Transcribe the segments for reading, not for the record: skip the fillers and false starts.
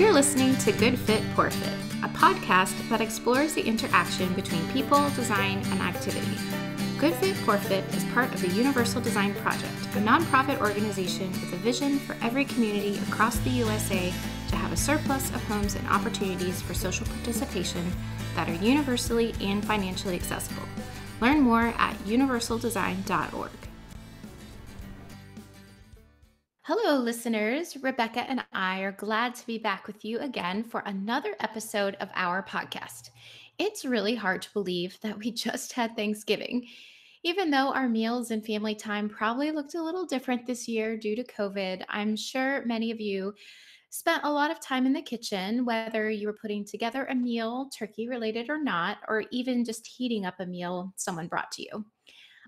You're listening to Good Fit, Poor Fit, a podcast that explores the interaction between people, design, and activity. Good Fit, Poor Fit is part of the Universal Design Project, a nonprofit organization with a vision for every community across the USA to have a surplus of homes and opportunities for social participation that are universally and financially accessible. Learn more at universaldesign.org. Hello, listeners. Rebecca and I are glad to be back with you again for another episode of our podcast. It's really hard to believe that we just had Thanksgiving. Even though our meals and family time probably looked a little different this year due to COVID, I'm sure many of you spent a lot of time in the kitchen, whether you were putting together a meal, turkey related or not, or even just heating up a meal someone brought to you.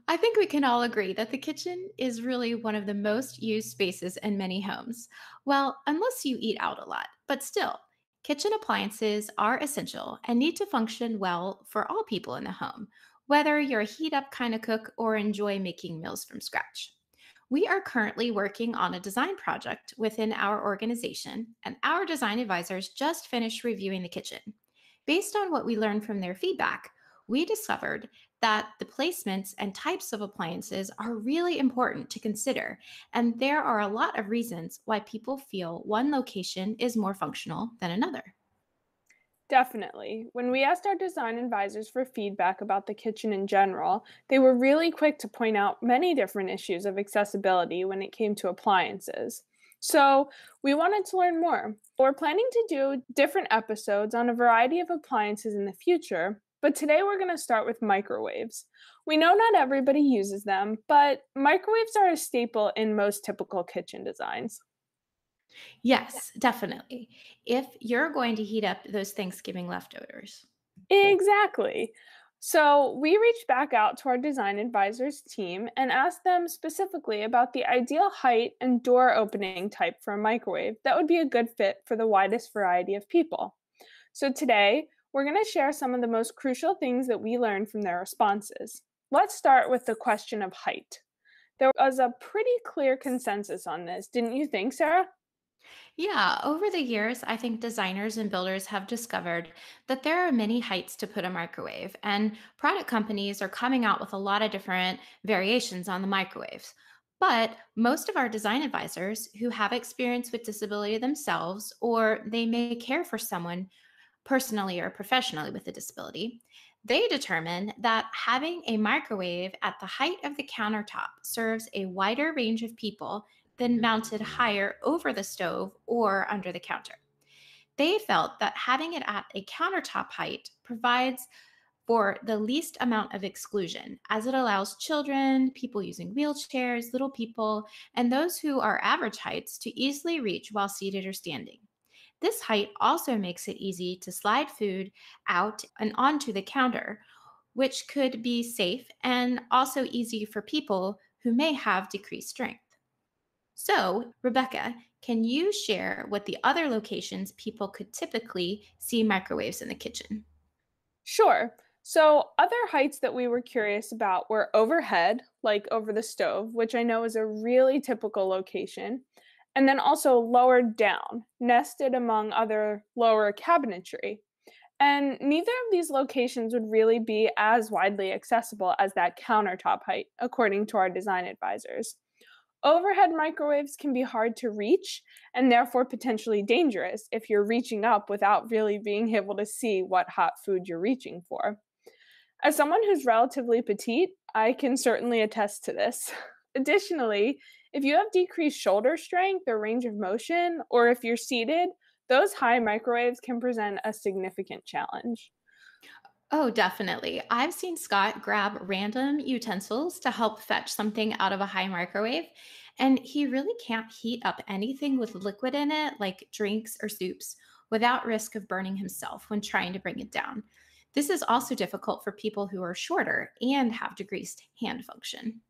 I think we can all agree that the kitchen is really one of the most used spaces in many homes. Well, unless you eat out a lot, but still, kitchen appliances are essential and need to function well for all people in the home, whether you're a heat up kind of cook or enjoy making meals from scratch. We are currently working on a design project within our organization, and our design advisors just finished reviewing the kitchen. Based on what we learned from their feedback, we discovered that the placements and types of appliances are really important to consider, and there are a lot of reasons why people feel one location is more functional than another. Definitely. When we asked our design advisors for feedback about the kitchen in general, they were really quick to point out many different issues of accessibility when it came to appliances. So, we wanted to learn more. We're planning to do different episodes on a variety of appliances in the future, but today we're going to start with microwaves. We know not everybody uses them, but microwaves are a staple in most typical kitchen designs. Yes, definitely. If you're going to heat up those Thanksgiving leftovers. Exactly. So we reached back out to our design advisors team and asked them specifically about the ideal height and door opening type for a microwave that would be a good fit for the widest variety of people. So today, we're going to share some of the most crucial things that we learned from their responses. Let's start with the question of height. There was a pretty clear consensus on this, didn't you think, Sarah? Yeah, over the years, I think designers and builders have discovered that there are many heights to put a microwave, and product companies are coming out with a lot of different variations on the microwaves. But most of our design advisors who have experience with disability themselves, or they may care for someone personally or professionally with a disability, they determine that having a microwave at the height of the countertop serves a wider range of people than mounted higher over the stove or under the counter. They felt that having it at a countertop height provides for the least amount of exclusion, as it allows children, people using wheelchairs, little people, and those who are average heights to easily reach while seated or standing. This height also makes it easy to slide food out and onto the counter, which could be safe and also easy for people who may have decreased strength. So, Rebecca, can you share what the other locations people could typically see microwaves in the kitchen? Sure. So, other heights that we were curious about were overhead, like over the stove, which I know is a really typical location, and then also lower down, nested among other lower cabinetry. And neither of these locations would really be as widely accessible as that countertop height, according to our design advisors. Overhead microwaves can be hard to reach and therefore potentially dangerous if you're reaching up without really being able to see what hot food you're reaching for. As someone who's relatively petite, I can certainly attest to this. Additionally, if you have decreased shoulder strength or range of motion, or if you're seated, those high microwaves can present a significant challenge. Oh, definitely. I've seen Scott grab random utensils to help fetch something out of a high microwave, and he really can't heat up anything with liquid in it, like drinks or soups, without risk of burning himself when trying to bring it down. This is also difficult for people who are shorter and have decreased hand function.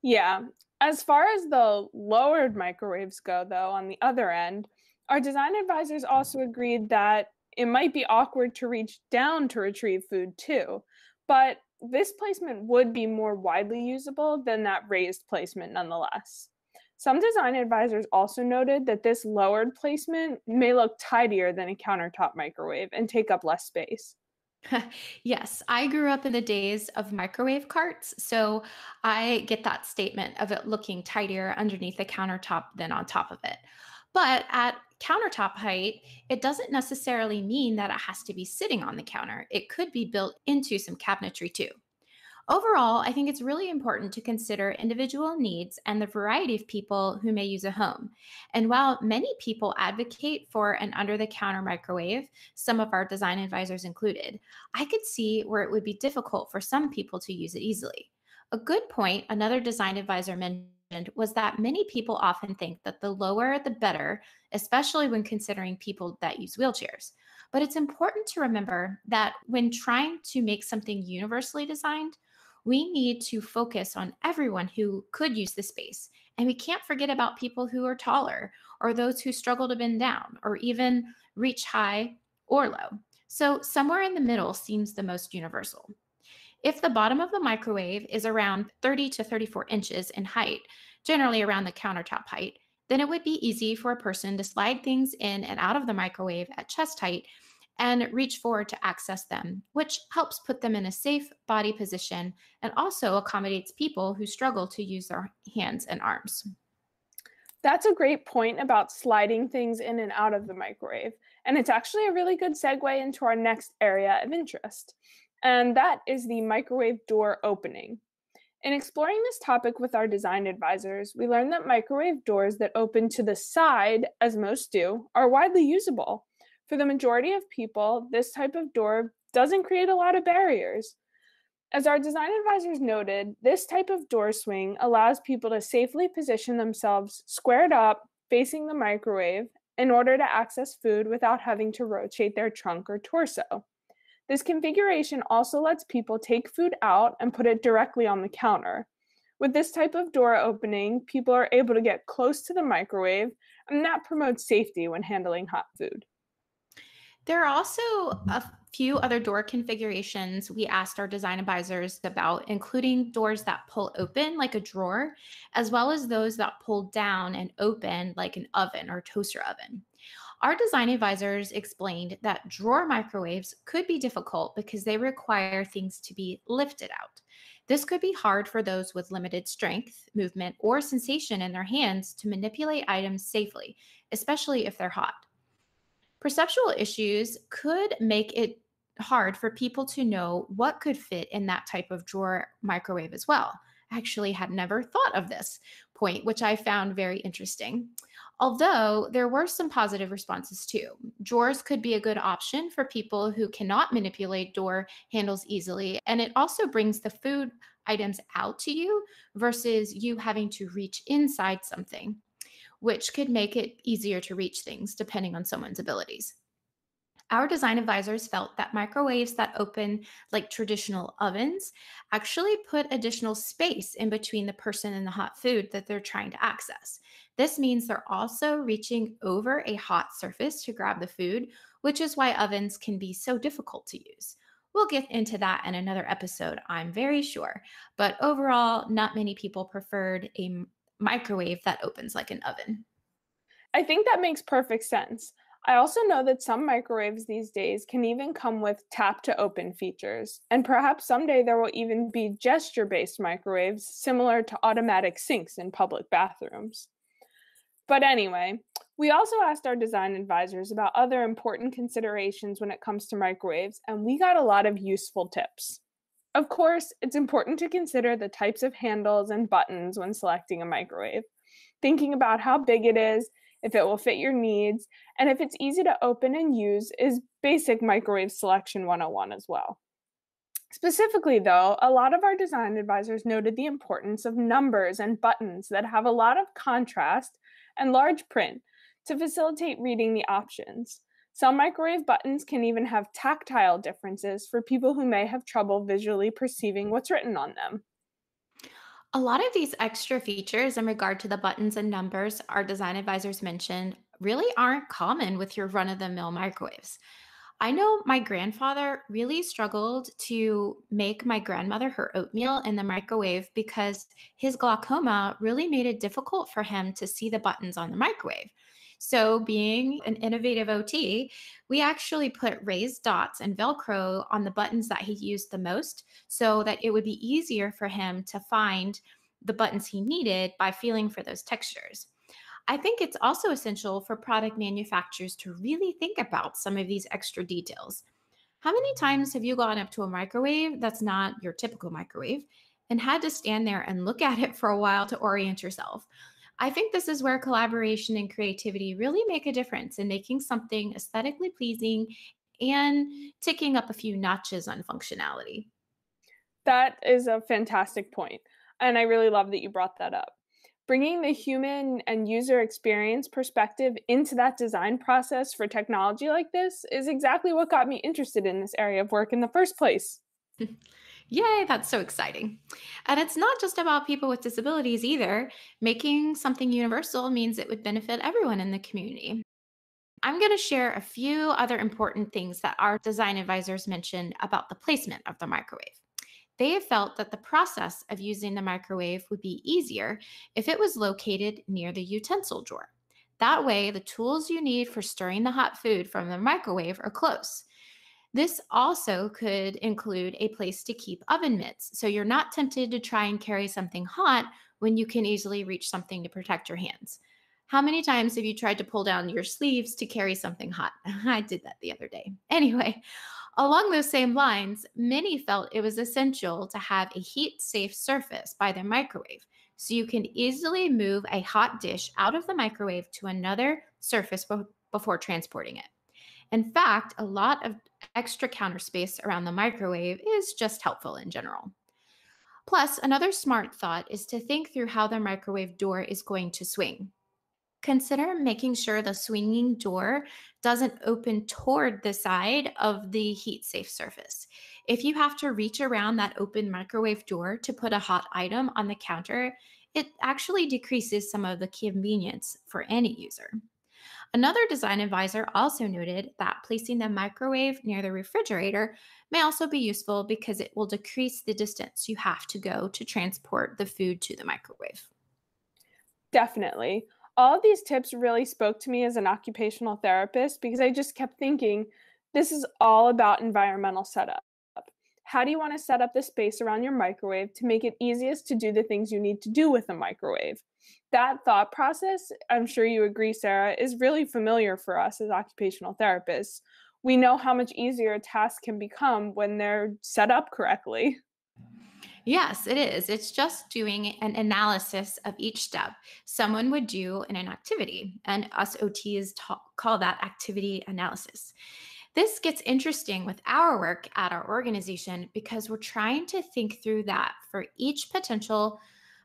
Yeah. As far as the lowered microwaves go, though, on the other end, our design advisors also agreed that it might be awkward to reach down to retrieve food too. But this placement would be more widely usable than that raised placement nonetheless. Some design advisors also noted that this lowered placement may look tidier than a countertop microwave and take up less space. Yes, I grew up in the days of microwave carts, so I get that statement of it looking tidier underneath the countertop than on top of it. But at countertop height, it doesn't necessarily mean that it has to be sitting on the counter. It could be built into some cabinetry too. Overall, I think it's really important to consider individual needs and the variety of people who may use a home. And while many people advocate for an under the counter microwave, some of our design advisors included, I could see where it would be difficult for some people to use it easily. A good point another design advisor mentioned was that many people often think that the lower the better, especially when considering people that use wheelchairs. But it's important to remember that when trying to make something universally designed, we need to focus on everyone who could use the space. And we can't forget about people who are taller or those who struggle to bend down or even reach high or low. So, somewhere in the middle seems the most universal. If the bottom of the microwave is around 30 to 34 inches in height, generally around the countertop height, then it would be easy for a person to slide things in and out of the microwave at chest height and reach forward to access them, which helps put them in a safe body position and also accommodates people who struggle to use their hands and arms. That's a great point about sliding things in and out of the microwave. And it's actually a really good segue into our next area of interest. And that is the microwave door opening. In exploring this topic with our design advisors, we learned that microwave doors that open to the side, as most do, are widely usable. For the majority of people, this type of door doesn't create a lot of barriers. As our design advisors noted, this type of door swing allows people to safely position themselves squared up, facing the microwave, in order to access food without having to rotate their trunk or torso. This configuration also lets people take food out and put it directly on the counter. With this type of door opening, people are able to get close to the microwave, and that promotes safety when handling hot food. There are also a few other door configurations we asked our design advisors about, including doors that pull open like a drawer, as well as those that pull down and open like an oven or toaster oven. Our design advisors explained that drawer microwaves could be difficult because they require things to be lifted out. This could be hard for those with limited strength, movement, or sensation in their hands to manipulate items safely, especially if they're hot. Perceptual issues could make it hard for people to know what could fit in that type of drawer microwave as well. I actually had never thought of this point, which I found very interesting. Although there were some positive responses too. Drawers could be a good option for people who cannot manipulate door handles easily. And it also brings the food items out to you versus you having to reach inside something, which could make it easier to reach things depending on someone's abilities. Our design advisors felt that microwaves that open like traditional ovens actually put additional space in between the person and the hot food that they're trying to access. This means they're also reaching over a hot surface to grab the food, which is why ovens can be so difficult to use. We'll get into that in another episode, I'm very sure. But overall, not many people preferred a microwave that opens like an oven. I think that makes perfect sense. I also know that some microwaves these days can even come with tap to open features, and perhaps someday there will even be gesture based microwaves similar to automatic sinks in public bathrooms. But anyway, we also asked our design advisors about other important considerations when it comes to microwaves, and we got a lot of useful tips. Of course, it's important to consider the types of handles and buttons when selecting a microwave, thinking about how big it is, if it will fit your needs, and if it's easy to open and use is basic microwave selection 101 as well. Specifically, though, a lot of our design advisors noted the importance of numbers and buttons that have a lot of contrast and large print to facilitate reading the options. Some microwave buttons can even have tactile differences for people who may have trouble visually perceiving what's written on them. A lot of these extra features in regard to the buttons and numbers our design advisors mentioned really aren't common with your run of the mill microwaves. I know my grandfather really struggled to make my grandmother her oatmeal in the microwave because his glaucoma really made it difficult for him to see the buttons on the microwave. So, being an innovative OT, we actually put raised dots and Velcro on the buttons that he used the most so that it would be easier for him to find the buttons he needed by feeling for those textures. I think it's also essential for product manufacturers to really think about some of these extra details. How many times have you gone up to a microwave that's not your typical microwave and had to stand there and look at it for a while to orient yourself? I think this is where collaboration and creativity really make a difference in making something aesthetically pleasing and ticking up a few notches on functionality. That is a fantastic point, and I really love that you brought that up. Bringing the human and user experience perspective into that design process for technology like this is exactly what got me interested in this area of work in the first place. Yay, that's so exciting. And it's not just about people with disabilities either. Making something universal means it would benefit everyone in the community. I'm going to share a few other important things that our design advisors mentioned about the placement of the microwave. They have felt that the process of using the microwave would be easier if it was located near the utensil drawer. That way, the tools you need for stirring the hot food from the microwave are close. This also could include a place to keep oven mitts, so you're not tempted to try and carry something hot when you can easily reach something to protect your hands. How many times have you tried to pull down your sleeves to carry something hot? I did that the other day. Anyway, along those same lines, many felt it was essential to have a heat safe surface by the microwave so you can easily move a hot dish out of the microwave to another surface before transporting it. In fact, a lot of extra counter space around the microwave is just helpful in general. Plus, another smart thought is to think through how the microwave door is going to swing. Consider making sure the swinging door doesn't open toward the side of the heat safe surface. If you have to reach around that open microwave door to put a hot item on the counter, it actually decreases some of the convenience for any user. Another design advisor also noted that placing the microwave near the refrigerator may also be useful because it will decrease the distance you have to go to transport the food to the microwave. Definitely. All of these tips really spoke to me as an occupational therapist because I just kept thinking this is all about environmental setup. How do you want to set up the space around your microwave to make it easiest to do the things you need to do with the microwave? That thought process, I'm sure you agree, Sarah, is really familiar for us as occupational therapists. We know how much easier a task can become when they're set up correctly. Yes, it is. It's just doing an analysis of each step someone would do in an activity, and us OTs call that activity analysis. This gets interesting with our work at our organization because we're trying to think through that for each potential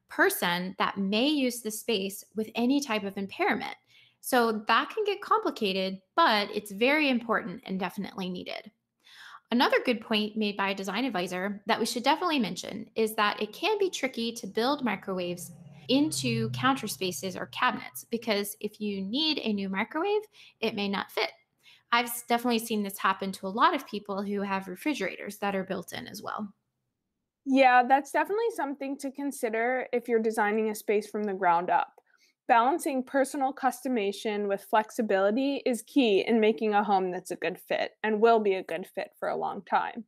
person that may use the space with any type of impairment. So that can get complicated, but it's very important and definitely needed. Another good point made by a design advisor that we should definitely mention is that it can be tricky to build microwaves into counter spaces or cabinets because if you need a new microwave, it may not fit. Definitely seen this happen to a lot of people who have refrigerators that are built in as well. Yeah, that's definitely something to consider if you're designing a space from the ground up. Balancing personal customization with flexibility is key in making a home that's a good fit and will be a good fit for a long time.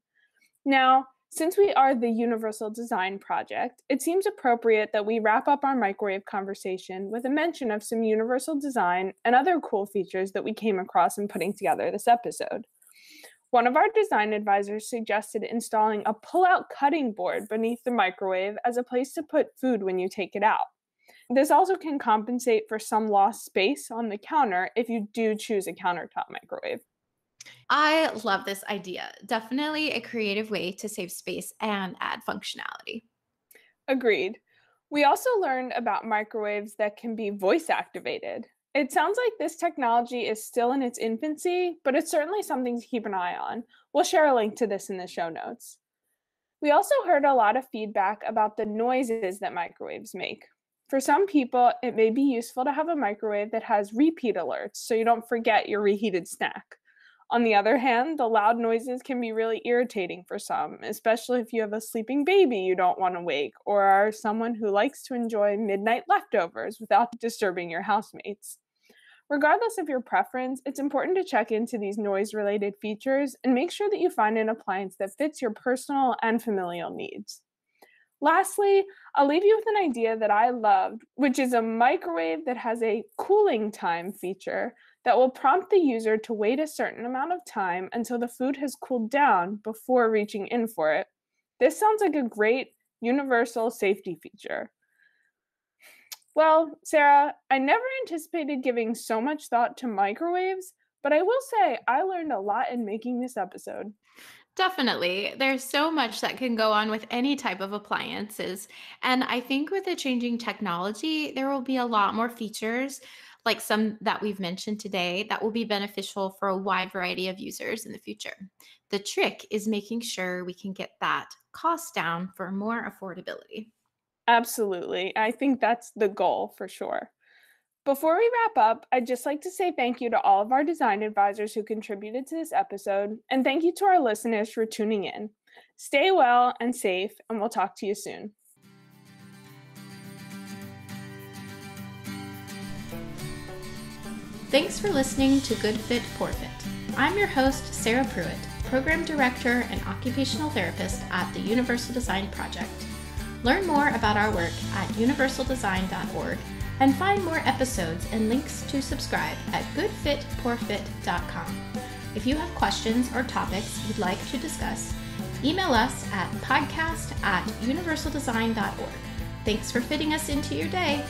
Now, since we are the Universal Design Project, it seems appropriate that we wrap up our microwave conversation with a mention of some universal design and other cool features that we came across in putting together this episode. One of our design advisors suggested installing a pull out cutting board beneath the microwave as a place to put food when you take it out. This also can compensate for some lost space on the counter if you do choose a countertop microwave. I love this idea. Definitely a creative way to save space and add functionality. Agreed. We also learned about microwaves that can be voice activated. It sounds like this technology is still in its infancy, but it's certainly something to keep an eye on. We'll share a link to this in the show notes. We also heard a lot of feedback about the noises that microwaves make. For some people, it may be useful to have a microwave that has repeat alerts so you don't forget your reheated snack. On the other hand, the loud noises can be really irritating for some, especially if you have a sleeping baby you don't want to wake or are someone who likes to enjoy midnight leftovers without disturbing your housemates. Regardless of your preference, it's important to check into these noise related features and make sure that you find an appliance that fits your personal and familial needs. Lastly, I'll leave you with an idea that I loved, which is a microwave that has a cooling time feature that will prompt the user to wait a certain amount of time until the food has cooled down before reaching in for it. This sounds like a great universal safety feature. Well, Sarah, I never anticipated giving so much thought to microwaves, but I will say I learned a lot in making this episode. Definitely. There's so much that can go on with any type of appliances. And I think with the changing technology, there will be a lot more features, like some that we've mentioned today, that will be beneficial for a wide variety of users in the future. The trick is making sure we can get that cost down for more affordability. Absolutely. I think that's the goal for sure. Before we wrap up, I'd just like to say thank you to all of our design advisors who contributed to this episode, and thank you to our listeners for tuning in. Stay well and safe, and we'll talk to you soon. Thanks for listening to Good Fit, Poor Fit. I'm your host, Sarah Pruitt, Program Director and Occupational Therapist at the Universal Design Project. Learn more about our work at universaldesign.org and find more episodes and links to subscribe at goodfitpoorfit.com. If you have questions or topics you'd like to discuss, email us at podcast@universaldesign.org. Thanks for fitting us into your day.